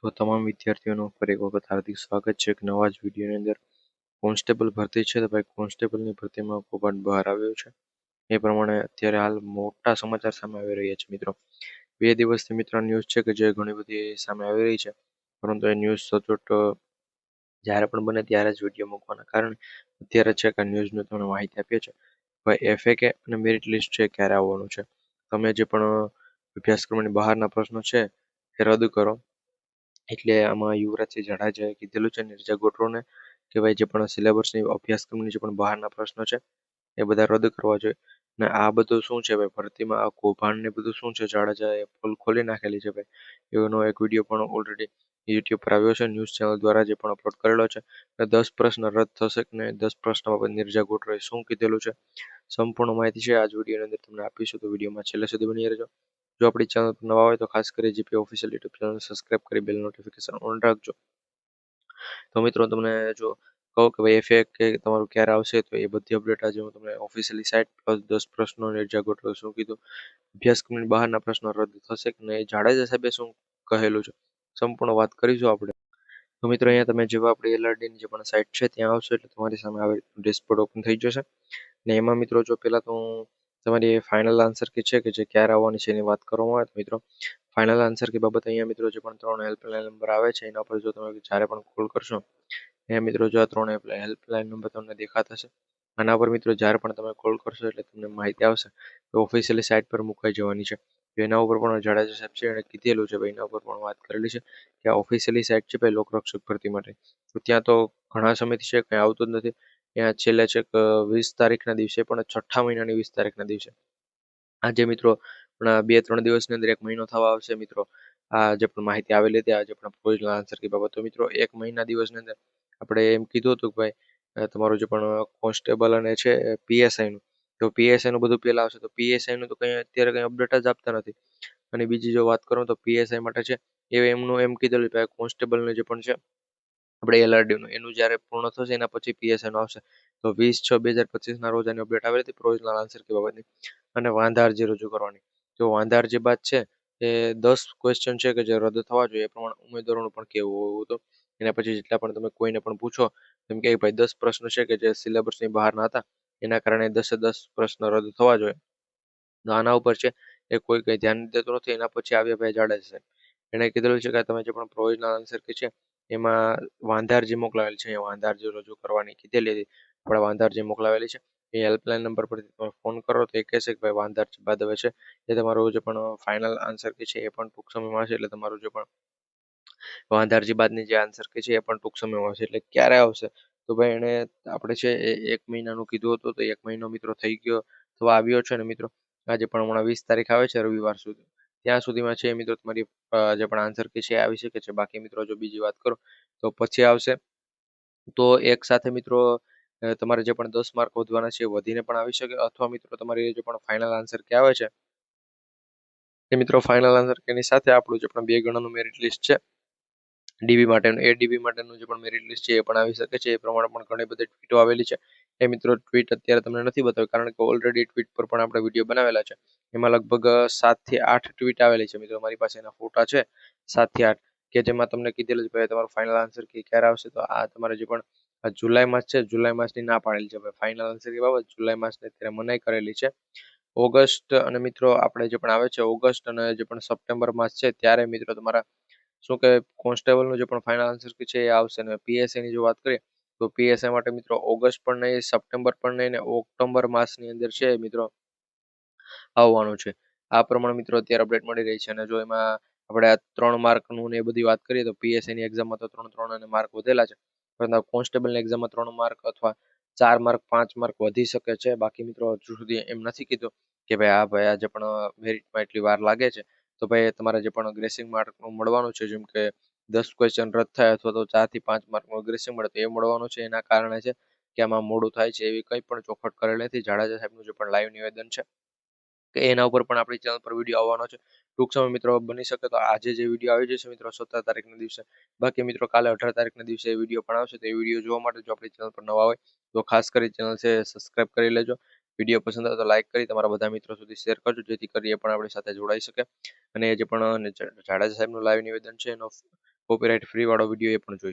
તો તમામ વિદ્યાર્થીઓનું ફરી એક વખત હાર્દિક સ્વાગત છે એક નવા જ વિડીયોની અંદર. કોન્સ્ટેબલ ભરતી છે તો ભાઈ કોન્સ્ટેબલની ભરતીમાં કૌભાંડ બહાર આવ્યું છે. એ પ્રમાણે અત્યારે હાલ મોટા સમાચાર સામે આવી રહ્યા છે મિત્રો. 2 દિવસથી મિત્રો ન્યૂઝ છે કે જે ઘણી બધી સામે આવી રહી છે, પરંતુ એ ન્યૂઝ સચોટ જ્યારે પણ બને ત્યારે જ વિડીયો મૂકવાના, કારણ અત્યારે છે કે ન્યૂઝનું તમને માહિતી આપીએ છે ભાઈ FAK અને મેરિટ લિસ્ટ છે ક્યારે આવવાનું છે. તમે જે પણ અભ્યાસક્રમની બહારના પ્રશ્નો છે એ રદ કરો. એટલે આમાં યુવરાજસિંહ જાડેજાએ કીધેલું છે નીરજા ગોટરોને કે ભાઈ જે પણ સિલેબસની અભ્યાસક્રમની જે પણ બહારના પ્રશ્નો છે એ બધા રદ કરવા જોઈએ. ને આ બધું શું છે ભાઈ, ભરતીમાં આ કૌભાંડ ને બધું શું છે, જાડેજાએ પોલ ખોલી નાખેલી છે ભાઈ. એનો એક વિડીયો પણ ઓલરેડી યુટ્યુબ પર આવ્યો છે, ન્યૂઝ ચેનલ દ્વારા જે પણ અપલોડ કરેલો છે. 10 પ્રશ્ન રદ થશે કે નહીં, 10 પ્રશ્ન બાબત નીરજા ગોટરોએ શું કીધેલું છે, સંપૂર્ણ માહિતી છે આજ વિડીયોની અંદર તમને આપીશું, તો વિડીયોમાં છેલ્લે સુધી બની રહેજો. જો આપણી ચેનલ પર નવા હોય તો ખાસ કરી GP official YouTube channel subscribe કરી બેલ નોટિફિકેશન ઓન રાખજો. તો મિત્રો તમને જો કહું કે ભાઈ FAK કે તમારું ક્યારે આવશે, તો એ બધી અપડેટ આજે હું તમને ઓફિશિયલી સાઇટ પ્લસ 10 પ્રશ્નો નીરજા ગોટરોએ શું કીધું, અભ્યાસક્રમની બહારના પ્રશ્નો રદ થશે કે નહીં, જાડેજા સાહેબે શું કહેલું છે, સંપૂર્ણ વાત કરીશું આપણે. તો મિત્રો અહીંયા તમે જેવા આપણી LRDની જે પણ સાઇટ છે ત્યાં આવશો એટલે તમારી સામે આવી ડેશબોર્ડ ઓપન થઈ જશે. ને એમાં મિત્રો જો પહેલાં તો તમારી ફાઇનલ આન્સર કી છે કે જે ક્યારે આવવાની છે એની વાત કરવામાં આવે તો મિત્રો ફાઇનલ આન્સર કી બાબત અહીંયા મિત્રો જે પણ 3 હેલ્પલાઇન નંબર આવે છે એના પર જો તમે જ્યારે પણ કોલ કરશો, એ મિત્રો જો આ 3 હેલ્પલાઇન નંબર તમને દેખાતા હશે, આના પર મિત્રો જ્યારે પણ તમે કોલ કરશો એટલે તમને માહિતી આવશે તો ઓફિશિયલી સાઇટ પર મુકાઈ જવાની છે. તો એના ઉપર પણ જાડેજા સાહેબ છે એણે કીધેલું છે ભાઈ, એના ઉપર પણ વાત કરેલી છે કે આ ઓફિશિયલી સાઇટ છે ભાઈ લોકરક્ષક ભરતી માટે. તો ત્યાં તો ઘણા સમયથી છે કંઈ આવતું જ નથી. ત્યાં છેલ્લે છે 20 તારીખના દિવસે પણ 6ઠા મહિનાની 20 તારીખના દિવસે આજે મિત્રો પણ 2-3 દિવસની અંદર 1 મહિનો થવા આવશે મિત્રો. આ જે પણ માહિતી આવેલી હતી, આજે પણ પ્રોવિઝનલ આન્સર કી બાબત, તો મિત્રો 1 મહિના દિવસની અંદર આપણે એમ કીધું હતું કે ભાઈ તમારું જે પણ કોન્સ્ટેબલ અને છે PSI નું, તો PSI નું બધું પહેલા આવશે. તો PSI નું તો કંઈ અત્યારે કંઈ અપડેટ જ આપતા નથી. અને બીજી જો વાત કરું તો PSI માટે છે એ એમનું એમ કીધેલું કે કોન્સ્ટેબલનું જે પણ છે આપણે LRD નું એનું જ્યારે પૂર્ણ થશે એના પછી PSI નું આવશે. તો 20/6/2025 ના રોજ એની અપડેટ આવેલી હતી પ્રોવિઝનલ આન્સર કી બાબતની, અને વાંધા અરજી રજૂ કરવાની. જો વાંધા અરજી બાદ છે એ 10 ક્વેશ્ચન છે કે જે રદ થવા જોઈએ એ પ્રમાણે ઉમેદવારોનું પણ કહેવું એવું હતું. એના પછી જેટલા પણ તમે કોઈને પણ પૂછો તેમ કે ભાઈ 10 પ્રશ્ન છે કે જે સિલેબસની બહારના હતા, એના કારણે 10 પ્રશ્ન રદ થવા જોઈએ. તો આના ઉપર છે એ કોઈ કંઈ ધ્યાન દેતું નથી. એના પછી આવ્યા ભાઈ જાડેજા સાહેબ, એણે કીધેલું છે કે તમે જે પણ પ્રોવિઝનલ આન્સર કી છે એમાં વાંધા અરજી મોકલાવેલી છે, એ વાંધા અરજી રજૂ કરવાની કીધેલી હતી, આપણે વાંધા અરજી મોકલાવેલી છે. એ હેલ્પલાઇન નંબર પરથી તમે ફોન કરો તો એ કહેશે કે ભાઈ વાંધા અરજી બાદ હવે છે એ તમારું જે પણ ફાઇનલ આન્સર કી છે એ પણ ટૂંક સમયમાં આવશે. એટલે તમારું જે પણ વાંધા અરજી બાદની જે આન્સર કી છે એ પણ ટૂંક સમયમાં આવશે. એટલે ક્યારે આવશે તો ભાઈ એણે આપણે છે એ 1 મહિનાનું કીધું હતું, તો 1 મહિનો મિત્રો થઈ ગયો અથવા આવ્યો છે ને મિત્રો. આજે પણ હમણાં 20 તારીખ આવે છે રવિવાર સુધી, ત્યાં સુધીમાં છે મિત્રો તમારી જે પણ આન્સર કી છે એ આવી શકે છે. બાકી મિત્રો જો બીજી વાત કરું તો પછી આવશે. તો એક સાથે મિત્રો તમારે જે પણ 10 માર્ક વધવાના છે એ વધીને પણ આવી શકે, અથવા મિત્રો તમારી જે પણ ફાઇનલ આન્સર કે આવે છે એ મિત્રો ફાઇનલ આન્સર એની સાથે આપણું જે પણ 2 ગણાનું મેરિટ લિસ્ટ છે ડીબી માટેનું, એ ડીબી માટેનું જે પણ મેરિટ લિસ્ટ છે એ પણ આવી શકે છે. એ પ્રમાણે પણ ઘણી બધી ટ્વીટો આવેલી છે. એ મિત્રો ટ્વીટ અત્યારે તમને નથી બતાવી, કારણ કે ઓલરેડી ટ્વીટ પર પણ આપણે વિડીયો બનાવેલા છે. એમાં લગભગ 7 થી 8 ટ્વીટ આવેલી છે મિત્રો. મારી પાસે એના ફોટા છે 7 થી 8, કે જેમાં તમને કીધેલું છે ભાઈ તમારું ફાઇનલ આન્સર કી ક્યારે આવશે. તો આ તમારે જે પણ આ જુલાઈ માસ છે, જુલાઈ માસની ના પાડેલી છે ભાઈ ફાઇનલ આન્સર કી બાબત, જુલાઈ માસની અત્યારે મનાઈ કરેલી છે. ઓગસ્ટ અને મિત્રો આપણે જે પણ આવે છે ઓગસ્ટ અને જે પણ સપ્ટેમ્બર માસ છે ત્યારે મિત્રો તમારા શું કે કોન્સ્ટેબલનું જે પણ ફાઇનલ આન્સર કી છે એ આવશે. ને PSI ની જો વાત કરીએ તો PSI માટે મિત્રો ઓગસ્ટ પણ નહીં, સપ્ટેમ્બર પણ નહીં, ને ઓક્ટોબર માસની અંદર છે મિત્રો આવવાનું છે. આ પ્રમાણે મિત્રો અત્યારે અપડેટ મળી રહી છે. અને જો એમાં આપણે આ 3 માર્કનું ને એ બધી વાત કરીએ તો PSI ની એક્ઝામમાં તો 3 અને માર્ક વધેલા છે, પરંતુ કોન્સ્ટેબલની એક્ઝામમાં 3 માર્ક અથવા 4 માર્ક 5 માર્ક વધી શકે છે. બાકી મિત્રો હજુ સુધી એમ નથી કીધું કે ભાઈ આ જે પણ મેરિટમાં એટલી વાર લાગે છે તો ભાઈ તમારે જે પણ ગ્રેસિંગ માર્કનું મળવાનું છે, જેમ કે 10 ક્વેશ્ચન રદ થાય અથવા તો 4 થી 5 માર્કનું ગ્રેસિંગ મળે તો એ મળવાનું છે. એના કારણે છે કે આમાં મોડું થાય છે એવી કંઈ પણ ચોખવટ કરેલ નથી. જાડેજા સાહેબનું જે પણ લાઈવ નિવેદન છે કે એના ઉપર પણ આપણી ચેનલ પર વિડીયો આવવાનો છે ટૂંક સમય મિત્રો. બની શકે તો આજે જે વિડીયો આવી જશે મિત્રો 17 તારીખના દિવસે, બાકી મિત્રો કાલે 18 તારીખના દિવસે એ વિડીયો પણ આવશે. તો એ વિડીયો જોવા માટે જો આપણી ચેનલ પર નવા હોય તો ખાસ કરી ચેનલ છે સબસ્ક્રાઇબ કરી લેજો. વિડીયો પસંદ આવે તો લાઇક કરી તમારા બધા મિત્રો સુધી શેર કરજો, જેથી કરી એ પણ આપણી સાથે જોડાઈ શકે. અને જે પણ જાડેજા સાહેબનું લાઈવ નિવેદન છે એનો કોપીરાઇટ ફ્રી વાળો વિડીયો એ પણ જોઈ